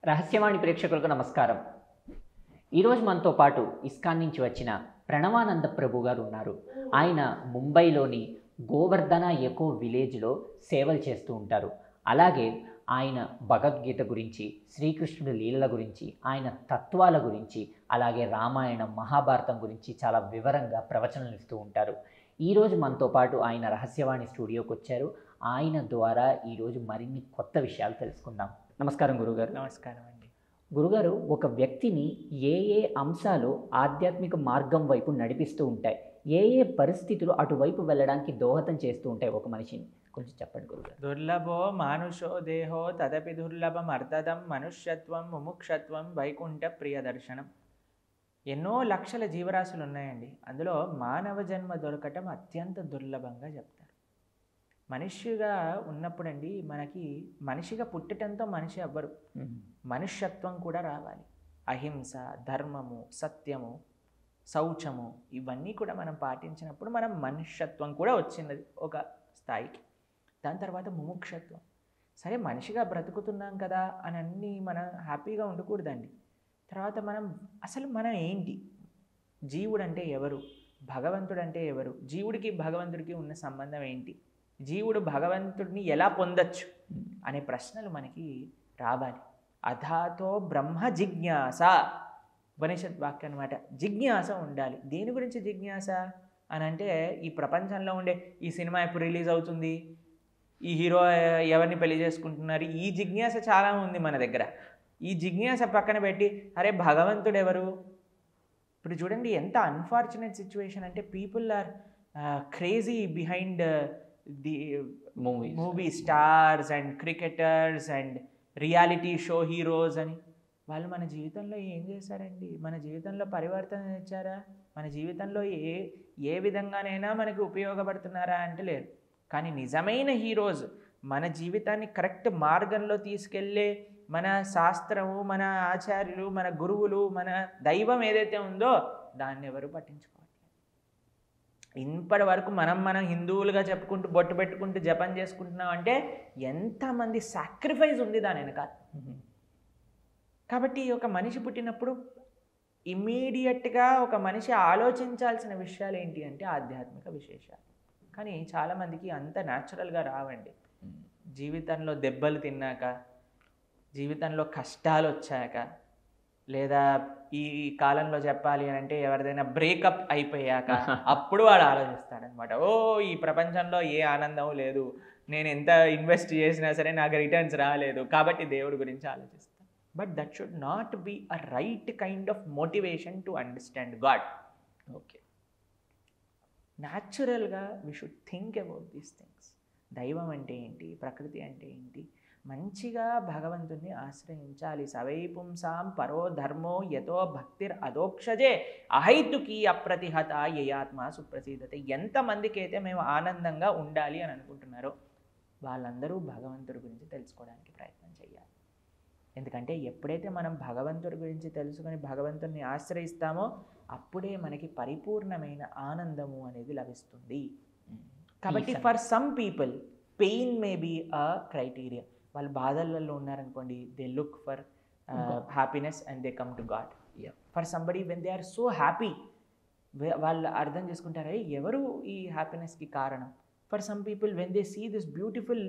రహస్యవాణి ప్రేక్షకులకు నమస్కారం. ఈరోజు మనతో పాటు ఇస్కాన్ నుంచి వచ్చిన ప్రణవానంద ప్రభు గారు ఉన్నారు. ఆయన ముంబైలోని గోవర్ధన ఎకో విలేజ్లో సేవలు చేస్తూ ఉంటారు. అలాగే ఆయన భగవద్గీత గురించి, శ్రీకృష్ణుడి లీలల గురించి, ఆయన తత్వాల గురించి, అలాగే రామాయణం, మహాభారతం గురించి చాలా వివరంగా ప్రవచనలు ఇస్తూ ఉంటారు. ఈరోజు మనతో పాటు ఆయన రహస్యవాణి స్టూడియోకి వచ్చారు. ఆయన ద్వారా ఈరోజు మరిన్ని కొత్త విషయాలు తెలుసుకుందాం. నమస్కారం గురుగారు. నమస్కారం అండి. గురుగారు, ఒక వ్యక్తిని ఏ ఏ అంశాలు ఆధ్యాత్మిక మార్గం వైపు నడిపిస్తూ ఉంటాయి, ఏ ఏ పరిస్థితులు అటువైపు వెళ్ళడానికి దోహదం చేస్తూ ఉంటాయి ఒక మనిషిని, కొంచెం చెప్పండి గురుగారు. దుర్లభో మానుషో దేహో తదపి దుర్లభం అర్థదం మనుష్యత్వం ముముక్షత్వం వైకుంఠ ప్రియదర్శనం. ఎన్నో లక్షల జీవరాశులు ఉన్నాయండి. అందులో మానవ జన్మ దొరకటం అత్యంత దుర్లభంగా చెప్తారు. మనిషిగా ఉన్నప్పుడండి మనకి మనిషిగా పుట్టడంతో మనిషి అవ్వరు, మనుష్యత్వం కూడా రావాలి. అహింస, ధర్మము, సత్యము, శౌచము ఇవన్నీ కూడా మనం పాటించినప్పుడు మనం మనుష్యత్వం కూడా వచ్చినది ఒక స్థాయికి. దాని తర్వాత ముముక్షత్వం. సరే మనిషిగా బ్రతుకుతున్నాం కదా అని అన్నీ మనం హ్యాపీగా ఉండకూడదండి. తర్వాత మనం ఏంటి, జీవుడు అంటే ఎవరు, భగవంతుడు అంటే ఎవరు, జీవుడికి భగవంతుడికి ఉన్న సంబంధం ఏంటి, జీవుడు భగవంతుడిని ఎలా పొందొచ్చు అనే ప్రశ్నలు మనకి రావాలి. అథాతో బ్రహ్మ జిజ్ఞాస, ఉపనిషత్ వాక్యం అనమాట. జిజ్ఞాస ఉండాలి. దేని గురించి జిజ్ఞాస అని అంటే, ఈ ప్రపంచంలో ఉండే ఈ సినిమా ఎప్పుడు రిలీజ్ అవుతుంది, ఈ హీరో ఎవరిని పెళ్లి చేసుకుంటున్నారు, ఈ జిజ్ఞాస చాలా ఉంది మన దగ్గర. ఈ జిజ్ఞాస పక్కన పెట్టి అరే భగవంతుడు ఎవరు. ఇప్పుడు చూడండి ఎంత అన్ఫార్చునేట్ సిచ్యువేషన్ అంటే, people are crazy behind the movie stars and cricketers and reality show heroes అని. వాళ్ళు మన జీవితంలో ఏం చేశారండి, మన జీవితంలో పరివర్తన తెచ్చారా, మన జీవితంలో ఏ విధంగానైనా మనకి ఉపయోగపడుతున్నారా అంటే లేరు. కానీ నిజమైన హీరోస్ మన జీవితాన్ని కరెక్ట్ మార్గంలో తీసుకెళ్ళే మన శాస్త్రము, మన ఆచార్యులు, మన గురువులు, మన దైవం ఏదైతే ఉందో దాన్ని ఎవరు పట్టించుకోవాలి. ఇప్పటి వరకు మనం హిందువులుగా చెప్పుకుంటూ బొట్టు పెట్టుకుంటూ జపం చేసుకుంటున్నాం అంటే ఎంతమంది సాక్రిఫైస్ ఉంది దాని వెనకాల. కాబట్టి ఒక మనిషి పుట్టినప్పుడు ఇమ్మీడియట్గా ఒక మనిషి ఆలోచించాల్సిన విషయాలు ఏంటి అంటే ఆధ్యాత్మిక విశేషాలు. కానీ చాలామందికి అంత న్యాచురల్గా రావండి. జీవితంలో దెబ్బలు తిన్నాక, జీవితంలో కష్టాలు వచ్చాక, లేదా ఈ కాలంలో చెప్పాలి అని అంటే ఎవరిదైనా బ్రేకప్ అయిపోయాక అప్పుడు వాడు ఆలోచిస్తాడనమాట. ఈ ప్రపంచంలో ఏ ఆనందం లేదు, నేను ఎంత ఇన్వెస్ట్ చేసినా సరే నాకు రిటర్న్స్ రాలేదు, కాబట్టి దేవుడి గురించి ఆలోచిస్తాను. But that should not be a right kind of motivation to understand God. Okay, న్యాచురల్గా we should think about these things. దైవం అంటే ఏంటి, ప్రకృతి అంటే ఏంటి, మంచిగా భగవంతుణ్ణి ఆశ్రయించాలి. సవై పుంసాం పరో ధర్మో యతో భక్తిర్ అదోక్షజే అహైతుకి అప్రతిహత యయాత్మ సుప్రసీదతే. ఎంతమందికి అయితే మేము ఆనందంగా ఉండాలి అని అనుకుంటున్నారో వాళ్ళందరూ భగవంతుడి గురించి తెలుసుకోవడానికి ప్రయత్నం చేయాలి. ఎందుకంటే ఎప్పుడైతే మనం భగవంతుడి గురించి తెలుసుకొని భగవంతుడిని ఆశ్రయిస్తామో అప్పుడే మనకి పరిపూర్ణమైన ఆనందము అనేది లభిస్తుంది. కాబట్టి for some people pain may be a criteria. వాళ్ళు బాధలలో ఉన్నారనుకోండి, they look for happiness and they come to God. For somebody when they are so happy, వాళ్ళు అర్థం చేసుకుంటారు ఎవరు ఈ హ్యాపీనెస్కి కారణం. For some people when they see this beautiful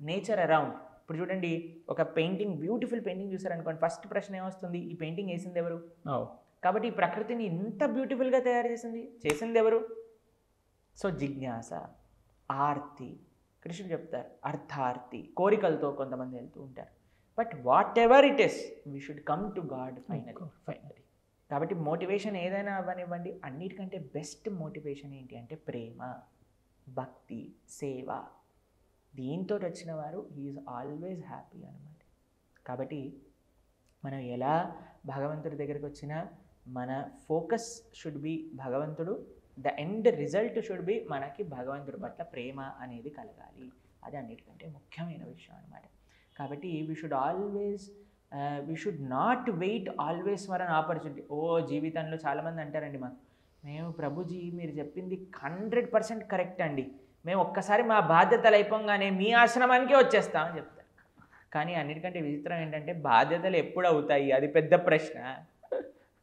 nature around. ఇప్పుడు చూడండి, ఒక పెయింటింగ్, బ్యూటిఫుల్ పెయింటింగ్ చూసారనుకోండి, ఫస్ట్ ప్రశ్న ఏమొస్తుంది, ఈ పెయింటింగ్ వేసింది ఎవరు. కాబట్టి ఈ ప్రకృతిని ఇంత బ్యూటిఫుల్గా తయారు చేసింది ఎవరు. సో జిజ్ఞాస, ఆర్తి, కృష్ణుడు చెప్తారు అర్థార్థి, కోరికలతో కొంతమంది వెళ్తూ ఉంటారు. But what ever it is we should come to God finally. కాబట్టి మోటివేషన్ ఏదైనా అవ్వనివ్వండి, అన్నిటికంటే బెస్ట్ మోటివేషన్ ఏంటి అంటే ప్రేమ, భక్తి, సేవ. దీంతో వచ్చిన వారు హీఈస్ ఆల్వేస్ హ్యాపీ అనమాట. కాబట్టి మనం ఎలా భగవంతుడి దగ్గరికి వచ్చినా మన ఫోకస్ షుడ్ బి భగవంతుడు. The end result should be మనకి భగవంతుడి పట్ల ప్రేమ అనేది కలగాలి. అది అన్నిటికంటే ముఖ్యమైన విషయం అనమాట. కాబట్టి we should not wait always for an opportunity. జీవితంలో చాలామంది అంటారండి, మేము ప్రభుజీ మీరు చెప్పింది 100% కరెక్ట్ అండి, మేము ఒక్కసారి మా బాధ్యతలు అయిపోగానే మీ ఆశ్రమానికే వచ్చేస్తామని చెప్తారు. కానీ అన్నిటికంటే విచిత్రం ఏంటంటే బాధ్యతలు ఎప్పుడు అవుతాయి, అది పెద్ద ప్రశ్న.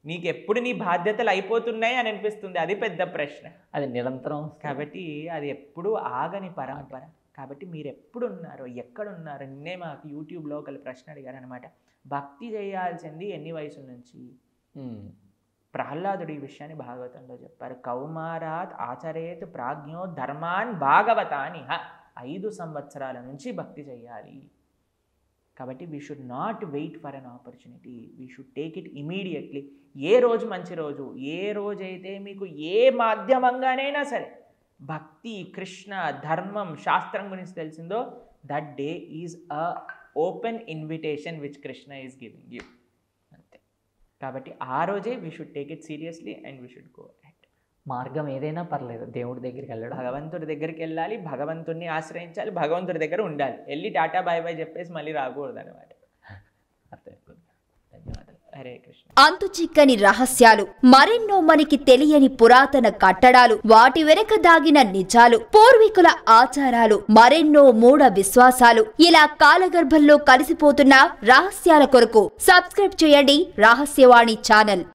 నీకు ఎప్పుడు నీ బాధ్యతలు అయిపోతున్నాయి అని అనిపిస్తుంది, అది పెద్ద ప్రశ్న. అది నిరంతరం. కాబట్టి అది ఎప్పుడు ఆగని పరంపర. కాబట్టి మీరు ఎప్పుడు ఉన్నారు, ఎక్కడున్నారు? నిన్నే మాకు యూట్యూబ్లో ఒకళ్ళు ప్రశ్న అడిగారు అనమాట, భక్తి చేయాల్సింది ఎన్ని వయసుల నుంచి? ప్రహ్లాదుడు ఈ విషయాన్ని భాగవతంలో చెప్పారు. కౌమారాత్ ఆచరేత్ ప్రాజ్ఞో ధర్మాన్ భాగవతానిహ, 5 సంవత్సరాల నుంచి భక్తి చేయాలి. కాబట్టి we should not wait for an opportunity, we should take it immediately. ఏ రోజు మంచి రోజు, ఏ రోజైతే మీకు ఏ మాధ్యమంగానైనా సరే భక్తి, కృష్ణ, ధర్మం, శాస్త్రం గురించి తెలిసిందో, that day is a open invitation which Krishna is giving you. అంతే. కాబట్టి ఆ రోజే we should take it seriously and we should go. మార్గం ఏదైనా పర్లేదు, దేవుడి దగ్గరికి వెళ్ళడం, భగవంతుడి దగ్గరికి వెళ్ళాలి, భగవంతుడిని ఆశ్రయించాలి, భగవంతుడి దగ్గర ఉండాలి. వెళ్ళి టాటా బాయ్ బాయ్ చెప్పేసి మళ్ళీ రాకూడదు అనమాట. ధన్యవాదాలు. హరే కృష్ణ. అంతు చిక్కని రహస్యాలు, మరెన్నో మనకి తెలియని పురాతన కట్టడాలు, వాటి వెనక దాగిన నిజాలు, పూర్వీకుల ఆచారాలు, మరెన్నో మూఢ విశ్వాసాలు, ఇలా కాలగర్భంలో కలిసిపోతున్న రహస్యాల కొరకు సబ్స్క్రైబ్ చేయండి రహస్యవాణి ఛానల్.